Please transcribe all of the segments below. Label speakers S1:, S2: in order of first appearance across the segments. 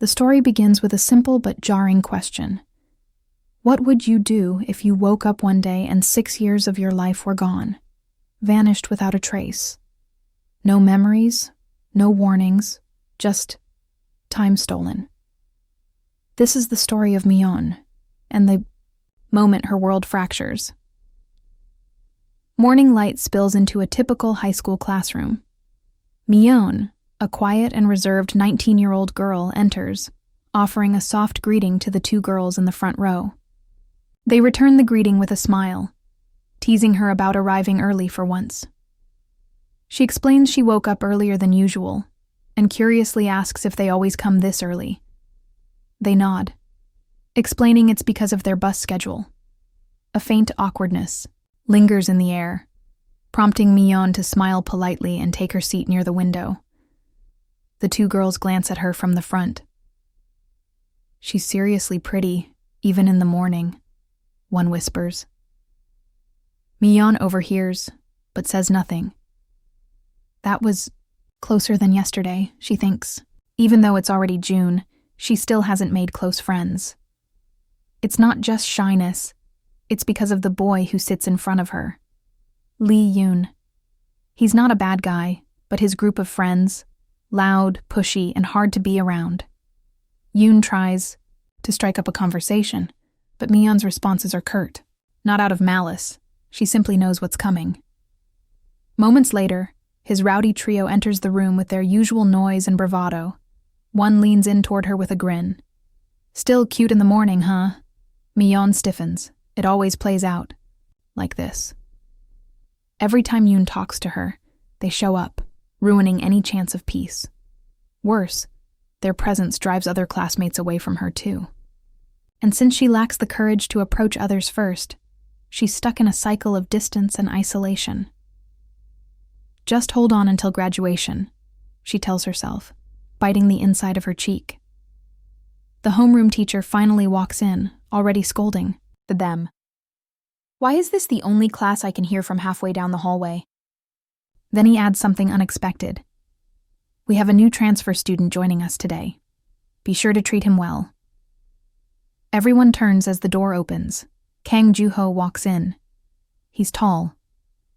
S1: The story begins with a simple but jarring question. What would you do if you woke up one day and 6 years of your life were gone, vanished without a trace? No memories, no warnings, just time stolen. This is the story of Miyeon, and the moment her world fractures. Morning light spills into a typical high school classroom. Miyeon, a quiet and reserved 19-year-old girl, enters, offering a soft greeting to the two girls in the front row. They return the greeting with a smile, teasing her about arriving early for once. She explains she woke up earlier than usual, and curiously asks if they always come this early. They nod, explaining it's because of their bus schedule. A faint awkwardness lingers in the air, prompting Miyeon to smile politely and take her seat near the window. The two girls glance at her from the front. She's seriously pretty, even in the morning, one whispers. Miyeon overhears, but says nothing. That was closer than yesterday, she thinks. Even though it's already June, she still hasn't made close friends. It's not just shyness, it's because of the boy who sits in front of her. Lee Yoon. He's not a bad guy, but his group of friends, loud, pushy, and hard to be around. Yoon tries to strike up a conversation, but Miyeon's responses are curt, not out of malice. She simply knows what's coming. Moments later, his rowdy trio enters the room with their usual noise and bravado. One leans in toward her with a grin. Still cute in the morning, huh? Miyeon stiffens. It always plays out like this. Every time Yoon talks to her, they show up, ruining any chance of peace. Worse, their presence drives other classmates away from her too. And since she lacks the courage to approach others first, she's stuck in a cycle of distance and isolation. Just hold on until graduation, she tells herself, biting the inside of her cheek. The homeroom teacher finally walks in, already scolding them. Why is this the only class I can hear from halfway down the hallway? Then he adds something unexpected. We have a new transfer student joining us today. Be sure to treat him well. Everyone turns as the door opens. Kang Joo-ho walks in. He's tall,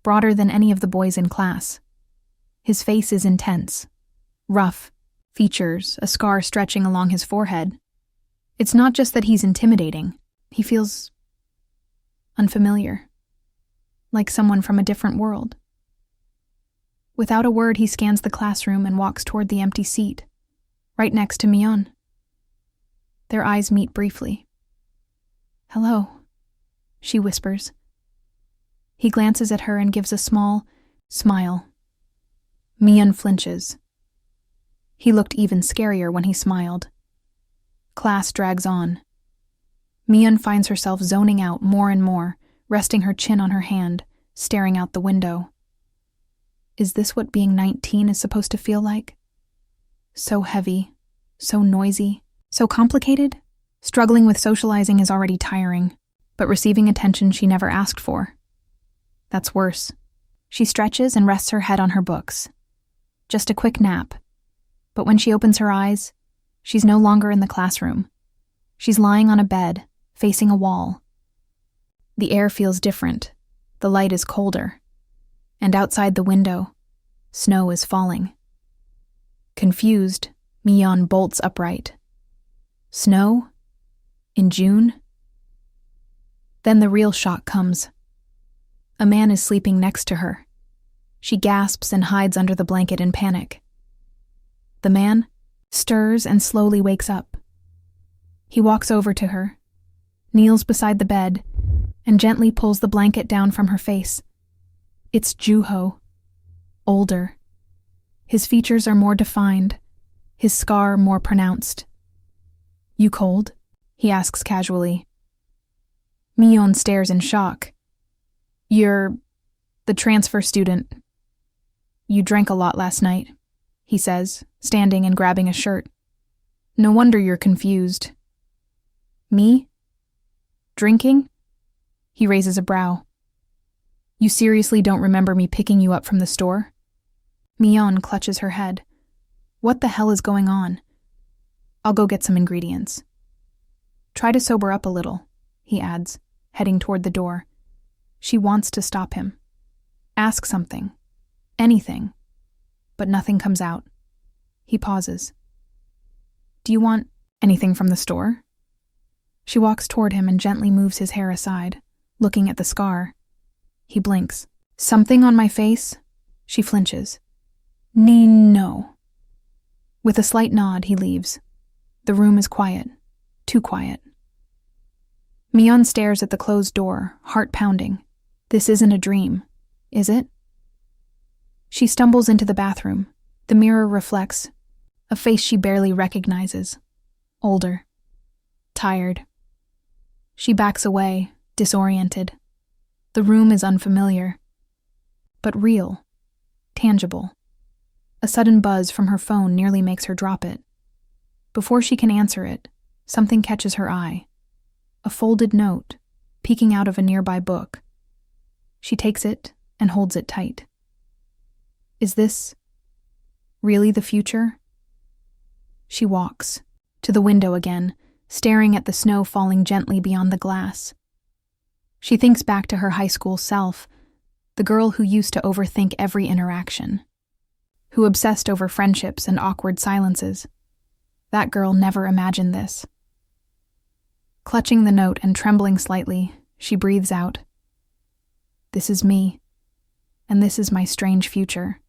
S1: broader than any of the boys in class. His face is intense, rough, features, a scar stretching along his forehead. It's not just that he's intimidating. He feels unfamiliar, like someone from a different world. Without a word, he scans the classroom and walks toward the empty seat, right next to Miyeon. Their eyes meet briefly. Hello, she whispers. He glances at her and gives a small smile. Miyeon flinches. He looked even scarier when he smiled. Class drags on. Miyeon finds herself zoning out more and more, resting her chin on her hand, staring out the window. Is this what being 19 is supposed to feel like? So heavy, so noisy, so complicated? Struggling with socializing is already tiring, but receiving attention she never asked for. That's worse. She stretches and rests her head on her books. Just a quick nap. But when she opens her eyes, she's no longer in the classroom. She's lying on a bed, facing a wall. The air feels different. The light is colder. And outside the window, snow is falling. Confused, Miyeon bolts upright. Snow? In June? Then the real shock comes. A man is sleeping next to her. She gasps and hides under the blanket in panic. The man stirs and slowly wakes up. He walks over to her, kneels beside the bed, and gently pulls the blanket down from her face. It's Joo-ho, older. His features are more defined, his scar more pronounced. You cold? He asks casually. Miyeon stares in shock. You're the transfer student. You drank a lot last night, he says, standing and grabbing a shirt. No wonder you're confused. Me? Drinking? He raises a brow. You seriously don't remember me picking you up from the store? Miyeon clutches her head. What the hell is going on? I'll go get some ingredients. Try to sober up a little, he adds, heading toward the door. She wants to stop him. Ask something. Anything. But nothing comes out. He pauses. Do you want anything from the store? She walks toward him and gently moves his hair aside, looking at the scar. He blinks. Something on my face? She flinches. No. With a slight nod, he leaves. The room is quiet. Too quiet. Miyeon stares at the closed door, heart pounding. This isn't a dream, is it? She stumbles into the bathroom. The mirror reflects a face she barely recognizes. Older. Tired. She backs away, disoriented. The room is unfamiliar. But real. Tangible. A sudden buzz from her phone nearly makes her drop it. Before she can answer it, something catches her eye. A folded note, peeking out of a nearby book. She takes it and holds it tight. Is this really the future? She walks to the window again, staring at the snow falling gently beyond the glass. She thinks back to her high school self, the girl who used to overthink every interaction, who obsessed over friendships and awkward silences. That girl never imagined this. Clutching the note and trembling slightly, she breathes out. This is me, and this is my strange future.